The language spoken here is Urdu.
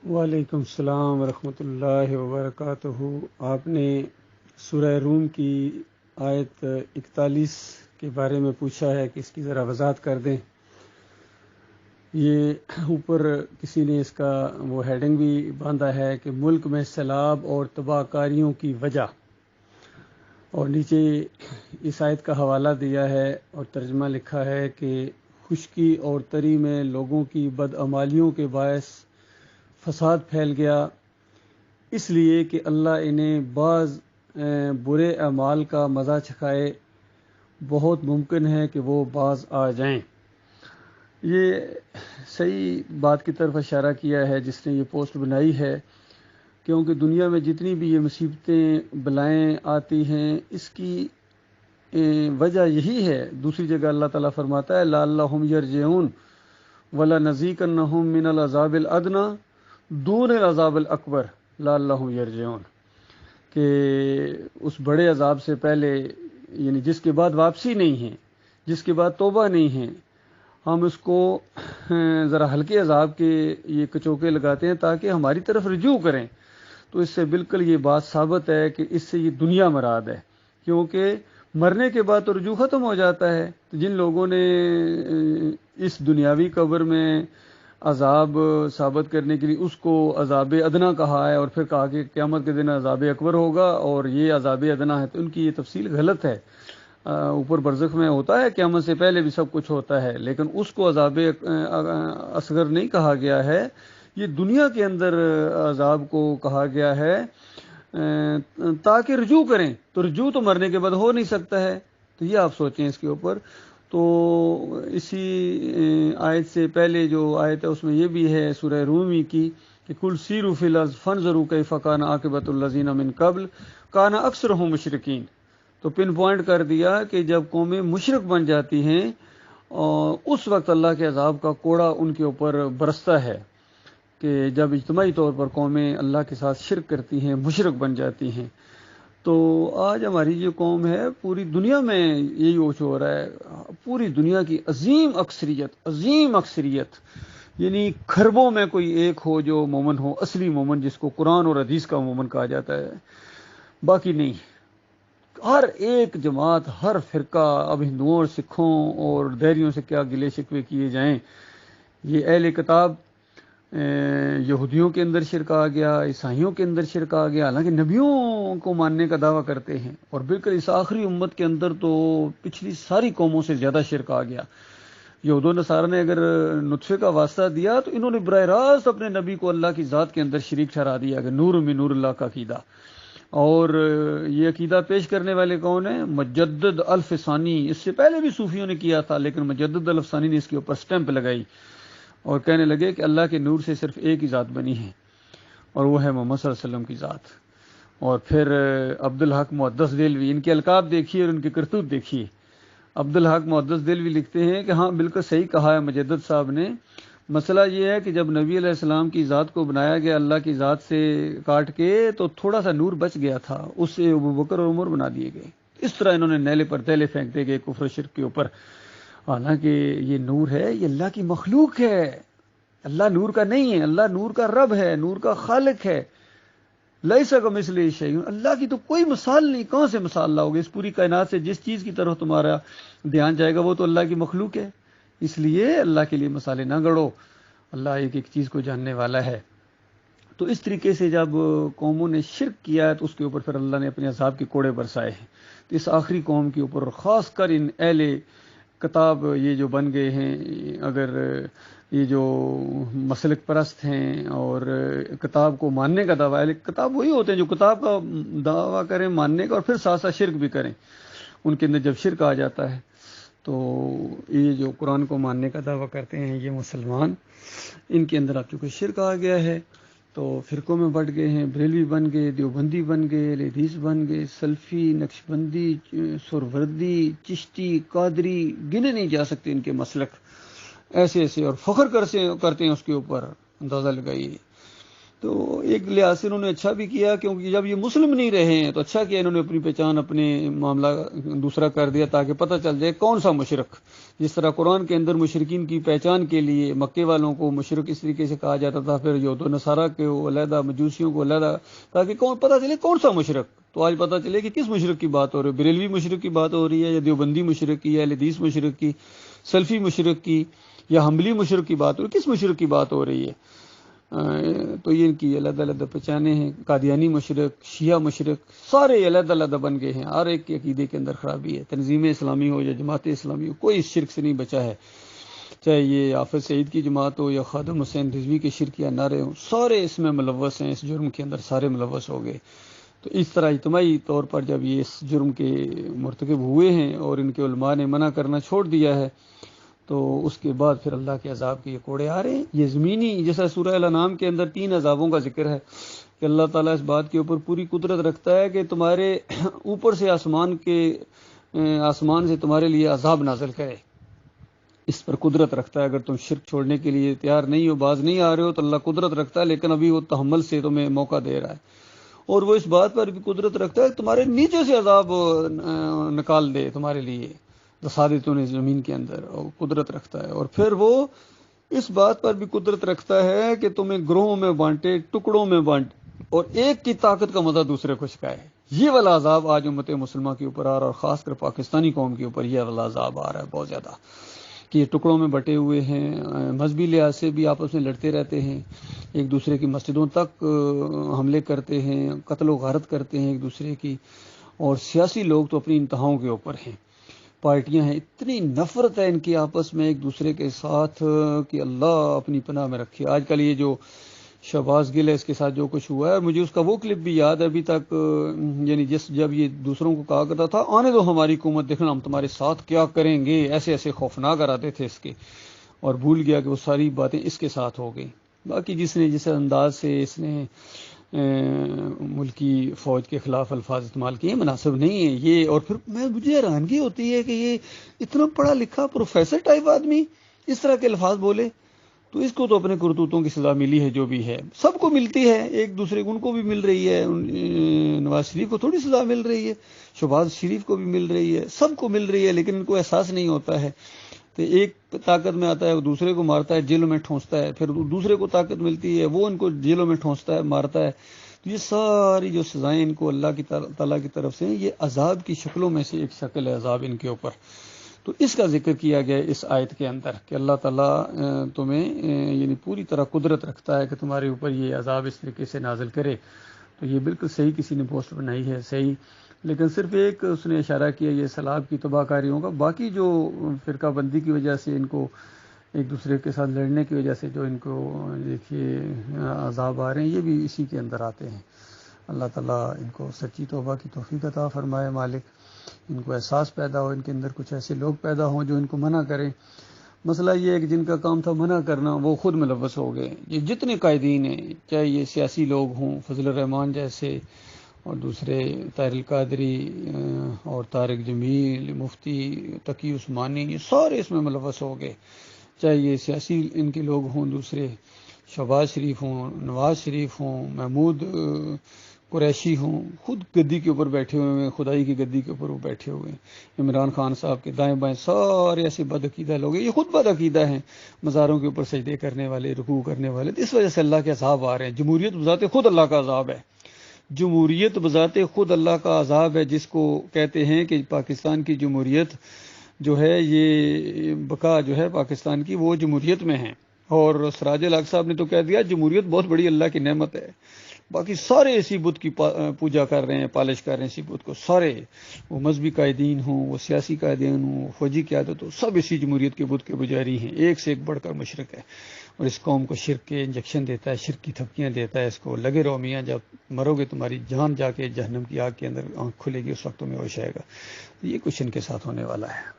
وعلیکم السلام ورحمۃ اللہ وبرکاتہ۔ آپ نے سورہ روم کی آیت 41 کے بارے میں پوچھا ہے کہ اس کی ذرا وضاحت کر دیں۔ یہ اوپر کسی نے اس کا وہ ہیڈنگ بھی باندھا ہے کہ ملک میں سیلاب اور تباہ کاریوں کی وجہ، اور نیچے اس آیت کا حوالہ دیا ہے اور ترجمہ لکھا ہے کہ خشکی اور تری میں لوگوں کی بدعمالیوں کے باعث فساد پھیل گیا، اس لیے کہ اللہ انہیں بعض برے اعمال کا مزہ چکھائے، بہت ممکن ہے کہ وہ باز آ جائیں۔ یہ صحیح بات کی طرف اشارہ کیا ہے جس نے یہ پوسٹ بنائی ہے، کیونکہ دنیا میں جتنی بھی یہ مصیبتیں بلائیں آتی ہیں اس کی وجہ یہی ہے۔ دوسری جگہ اللہ تعالیٰ فرماتا ہے لعلہم یرجعون وَلَنَذِيقَنَّهُم مِّنَ الْعَذَابِ الْأَدْنَىٰ دون العذاب الاکبر لعلہم یرجعون، کہ اس بڑے عذاب سے پہلے، یعنی جس کے بعد واپسی نہیں ہے، جس کے بعد توبہ نہیں ہے، ہم اس کو ذرا ہلکے عذاب کے یہ کچوکے لگاتے ہیں تاکہ ہماری طرف رجوع کریں۔ تو اس سے بالکل یہ بات ثابت ہے کہ اس سے یہ دنیا مراد ہے، کیونکہ مرنے کے بعد تو رجوع ختم ہو جاتا ہے۔ تو جن لوگوں نے اس دنیاوی قبر میں عذاب ثابت کرنے کے لیے اس کو عذاب ادنا کہا ہے اور پھر کہا کہ قیامت کے دن عذاب اکبر ہوگا اور یہ عذاب ادنا ہے، تو ان کی یہ تفصیل غلط ہے۔ اوپر برزخ میں ہوتا ہے، قیامت سے پہلے بھی سب کچھ ہوتا ہے، لیکن اس کو عذاب اصغر نہیں کہا گیا ہے، یہ دنیا کے اندر عذاب کو کہا گیا ہے تاکہ رجوع کریں۔ تو رجوع تو مرنے کے بعد ہو نہیں سکتا ہے، تو یہ آپ سوچیں اس کے اوپر۔ تو اسی آیت سے پہلے جو آیت ہے اس میں یہ بھی ہے سورہ رومی کی کہ کل سیروا فی الارض فانظروا کیف کان عاقبۃ الذین من قبل کان اکثرهم مشرکین۔ تو پن پوائنٹ کر دیا کہ جب قومیں مشرک بن جاتی ہیں اس وقت اللہ کے عذاب کا کوڑا ان کے اوپر برستا ہے، کہ جب اجتماعی طور پر قومیں اللہ کے ساتھ شرک کرتی ہیں، مشرک بن جاتی ہیں۔ تو آج ہماری جو قوم ہے پوری دنیا میں یہی ہو رہا ہے، پوری دنیا کی عظیم اکثریت، یعنی کھربوں میں کوئی ایک ہو جو مومن ہو، اصلی مومن جس کو قرآن اور حدیث کا مومن کہا جاتا ہے، باقی نہیں۔ ہر ایک جماعت، ہر فرقہ، اب ہندوؤں اور سکھوں اور دیریوں سے کیا گلے شکوے کیے جائیں، یہ اہل کتاب یہودیوں کے اندر شرک آ گیا، عیسائیوں کے اندر شرک آ گیا، حالانکہ نبیوں کو ماننے کا دعویٰ کرتے ہیں، اور بالکل اس آخری امت کے اندر تو پچھلی ساری قوموں سے زیادہ شرک آ گیا۔ یہود و نصارہ نے اگر نطفے کا واسطہ دیا تو انہوں نے براہ راست اپنے نبی کو اللہ کی ذات کے اندر شریک ٹھہرا دیا کہ نور من نور اللہ کا عقیدہ۔ اور یہ عقیدہ پیش کرنے والے کون ہیں؟ مجدد الف ثانی۔ اس سے پہلے بھی صوفیوں نے کیا تھا، لیکن مجدد الف ثانی نے اس کے اوپر سٹیمپ لگائی اور کہنے لگے کہ اللہ کے نور سے صرف ایک ہی ذات بنی ہے اور وہ ہے محمد صلی اللہ علیہ وسلم کی ذات۔ اور پھر عبدالحق محدث دہلوی، ان کے القاب دیکھیے اور ان کی کرتوت دیکھیے۔ عبدالحق محدث دہلوی لکھتے ہیں کہ ہاں بالکل صحیح کہا ہے مجدد صاحب نے، مسئلہ یہ ہے کہ جب نبی علیہ السلام کی ذات کو بنایا گیا اللہ کی ذات سے کاٹ کے تو تھوڑا سا نور بچ گیا تھا، اس سے ابوبکر اور عمر بنا دیے گئے۔ اس طرح انہوں نے نیلے پر تیلے پھینکتے گئے کفر و شرک کے اوپر، حالانکہ یہ نور ہے، یہ اللہ کی مخلوق ہے، اللہ نور کا نہیں ہے، اللہ نور کا رب ہے، نور کا خالق ہے۔ لیس کمثلہ شیء، اللہ کی تو کوئی مثال نہیں، کہاں سے مثال لاؤ گے؟ اس پوری کائنات سے جس چیز کی طرف تمہارا دھیان جائے گا وہ تو اللہ کی مخلوق ہے، اس لیے اللہ کے لیے مثالیں نہ گڑو، اللہ ایک ایک چیز کو جاننے والا ہے۔ تو اس طریقے سے جب قوموں نے شرک کیا تو اس کے اوپر پھر اللہ نے اپنے عذاب کے کوڑے برسائے ہیں۔ تو اس آخری قوم کے اوپر، اور خاص کر ان اہل کتاب یہ جو بن گئے ہیں، اگر یہ جو مسلک پرست ہیں اور کتاب کو ماننے کا دعویٰ، کتاب وہی ہوتے ہیں جو کتاب کا دعویٰ کریں ماننے کا اور پھر ساتھ ساتھ شرک بھی کریں، ان کے اندر جب شرک آ جاتا ہے تو یہ جو قرآن کو ماننے کا دعویٰ کرتے ہیں یہ مسلمان، ان کے اندر اب چونکہ شرک آ گیا ہے تو فرقوں میں بٹ گئے ہیں، بریلوی بن گئے، دیوبندی بن گئے، اہل حدیث بن گئے، سلفی، نقشبندی، سہروردی، چشتی، قادری، گنے نہیں جا سکتے ان کے مسلک ایسے ایسے، اور فخر کرتے ہیں اس کے اوپر، اندازہ لگائیے۔ تو ایک لحاظ سے انہوں نے اچھا بھی کیا، کیونکہ جب یہ مسلم نہیں رہے ہیں تو اچھا کیا انہوں نے اپنی پہچان اپنے معاملہ دوسرا کر دیا تاکہ پتہ چل جائے کون سا مشرک. جس طرح قرآن کے اندر مشرکین کی پہچان کے لیے مکے والوں کو مشرک اس طریقے سے کہا جاتا تھا، پھر یہود و نصارہ کے علیحدہ، مجوسیوں کو علیحدہ، تاکہ پتہ چلے کون سا مشرک. تو آج پتہ چلے کہ کس مشرک کی بات ہو رہی ہے، بریلوی مشرک کی بات ہو رہی ہے، یا دیوبندی مشرک کی، یا اہل حدیث مشرک کی، سلفی مشرک کی، یا حنبلی مشرک کی بات ہو رہی ہے، کس مشرک کی بات ہو رہی ہے. تو یہ ان کی علیحدہ علیحدہ پہچانیں ہیں. قادیانی مشرک، شیعہ مشرک، سارے علیحدہ علیحدہ بن گئے ہیں. ہر ایک کے عقیدے کے اندر خرابی ہے. تنظیم اسلامی ہو یا جماعت اسلامی ہو، کوئی اس شرک سے نہیں بچا ہے. چاہے یہ حافظ سعید کی جماعت ہو یا خادم حسین رضوی کے شرکیہ نعرے ہوں، سارے اس میں ملوث ہیں. اس جرم کے اندر سارے ملوث ہو گئے. تو اس طرح اجتماعی طور پر جب یہ اس جرم کے مرتکب ہوئے ہیں اور ان کے علماء نے منع کرنا چھوڑ دیا ہے، تو اس کے بعد پھر اللہ کے عذاب کے یہ کوڑے آ رہے ہیں. یہ زمینی، جیسا سورہ الانعام کے اندر 3 عذابوں کا ذکر ہے کہ اللہ تعالیٰ اس بات کے اوپر پوری قدرت رکھتا ہے کہ تمہارے اوپر سے آسمان سے تمہارے لیے عذاب نازل کرے. اس پر قدرت رکھتا ہے. اگر تم شرک چھوڑنے کے لیے تیار نہیں ہو، باز نہیں آ رہے ہو، تو اللہ قدرت رکھتا ہے، لیکن ابھی وہ تحمل سے تمہیں موقع دے رہا ہے. اور وہ اس بات پر بھی قدرت رکھتا ہے کہ تمہارے نیچے سے عذاب نکال دے تمہارے لیے، دسادے نے زمین کے اندر، اور قدرت رکھتا ہے. اور پھر وہ اس بات پر بھی قدرت رکھتا ہے کہ تمہیں گروہوں میں بانٹے، ٹکڑوں میں بانٹے، اور ایک کی طاقت کا مزہ دوسرے کو چکھائے. یہ والا عذاب آج امت مسلمہ کے اوپر آ رہا ہے، اور خاص کر پاکستانی قوم کے اوپر یہ والا عذاب آ رہا ہے بہت زیادہ، کہ یہ ٹکڑوں میں بٹے ہوئے ہیں. مذہبی لحاظ سے بھی آپس میں لڑتے رہتے ہیں، ایک دوسرے کی مسجدوں تک حملے کرتے ہیں، قتل و غارت کرتے ہیں ایک دوسرے کی. اور سیاسی لوگ تو اپنی انتہاؤں کے اوپر ہیں. پارٹیاں ہیں، اتنی نفرت ہے ان کی آپس میں ایک دوسرے کے ساتھ کہ اللہ اپنی پناہ میں رکھے. آج کل یہ جو شہباز گل ہے، اس کے ساتھ جو کچھ ہوا ہے، مجھے اس کا وہ کلپ بھی یاد ہے ابھی تک. یعنی جب یہ دوسروں کو کہا کرتا تھا آنے دو ہماری حکومت، دیکھنا ہم تمہارے ساتھ کیا کریں گے، ایسے ایسے خوفناک ارادے تھے اس کے، اور بھول گیا کہ وہ ساری باتیں اس کے ساتھ ہو گئی. باقی جس انداز سے اس نے ملکی فوج کے خلاف الفاظ استعمال کیے، مناسب نہیں ہے یہ. اور پھر مجھے حیرانگی ہوتی ہے کہ یہ اتنا پڑھا لکھا پروفیسر ٹائپ آدمی اس طرح کے الفاظ بولے. تو اس کو تو اپنے کرتوتوں کی سزا ملی ہے، جو بھی ہے سب کو ملتی ہے، ایک دوسرے کو ان کو بھی مل رہی ہے. نواز شریف کو تھوڑی سزا مل رہی ہے، شہباز شریف کو بھی مل رہی ہے، سب کو مل رہی ہے، لیکن ان کو احساس نہیں ہوتا ہے. تو ایک طاقت میں آتا ہے، وہ دوسرے کو مارتا ہے، جیلوں میں ٹھونستا ہے، پھر دوسرے کو طاقت ملتی ہے، وہ ان کو جیلوں میں ٹھونستا ہے، مارتا ہے. تو یہ ساری جو سزائیں ان کو اللہ کی تعالیٰ کی طرف سے ہیں، یہ عذاب کی شکلوں میں سے ایک شکل ہے عذاب ان کے اوپر. تو اس کا ذکر کیا گیا اس آیت کے اندر کہ اللہ تعالیٰ تمہیں یعنی پوری طرح قدرت رکھتا ہے کہ تمہارے اوپر یہ عذاب اس طریقے سے نازل کرے. تو یہ بالکل صحیح کسی نے پوسٹ بنائی ہے، صحیح، لیکن صرف ایک اس نے اشارہ کیا یہ سیلاب کی تباہ کاریوں کا. باقی جو فرقہ بندی کی وجہ سے ان کو ایک دوسرے کے ساتھ لڑنے کی وجہ سے جو ان کو دیکھیے عذاب آ رہے ہیں، یہ بھی اسی کے اندر آتے ہیں. اللہ تعالیٰ ان کو سچی توبہ کی توفیق عطا فرمائے. مالک ان کو احساس پیدا ہو، ان کے اندر کچھ ایسے لوگ پیدا ہوں جو ان کو منع کریں. مسئلہ یہ ہے کہ جن کا کام تھا منع کرنا، وہ خود ملوث ہو گئے. یہ جتنے قائدین ہیں، چاہے یہ سیاسی لوگ ہوں، فضل الرحمان جیسے، اور دوسرے طاہر القادری اور طارق جمیل، مفتی تقی عثمانی، یہ سارے اس میں ملوث ہو گئے. چاہے یہ سیاسی ان کے لوگ ہوں، دوسرے شہباز شریف ہوں، نواز شریف ہوں، محمود قریشی ہوں، خود گدی کے اوپر بیٹھے ہوئے ہیں، خدائی کی گدی کے اوپر وہ بیٹھے ہوئے ہیں. عمران خان صاحب کے دائیں بائیں سارے ایسے بد عقیدہ لوگ ہیں، یہ خود بد عقیدہ ہیں، مزاروں کے اوپر سجدے کرنے والے، رکوع کرنے والے. اس وجہ سے اللہ کے عذاب آ رہے ہیں. جمہوریت بذات خود اللہ کا عذاب ہے. جمہوریت بذات خود اللہ کا عذاب ہے، جس کو کہتے ہیں کہ پاکستان کی جمہوریت جو ہے، یہ بقا جو ہے پاکستان کی، وہ جمہوریت میں ہے. اور سراج الحق صاحب نے تو کہہ دیا جمہوریت بہت بڑی اللہ کی نعمت ہے. باقی سارے اسی بت کی پوجا کر رہے ہیں، پالش کر رہے ہیں اسی بت کو. سارے وہ مذہبی قائدین ہوں، وہ سیاسی قائدین ہوں، فوجی قیادت ہو، سب اسی جمہوریت کے بت کے پجاری ہیں. ایک سے ایک بڑھ کر مشرک ہے، اور اس قوم کو شرک کے انجیکشن دیتا ہے، شرک کی تھپکیاں دیتا ہے. اس کو لگے رہو میاں، جب مرو گے تمہاری جان جا کے جہنم کی آگ کے اندر آنکھ کھلے گی، اس وقت تمہیں ہوش آئے گا. یہ کچھ ان کے ساتھ ہونے والا ہے.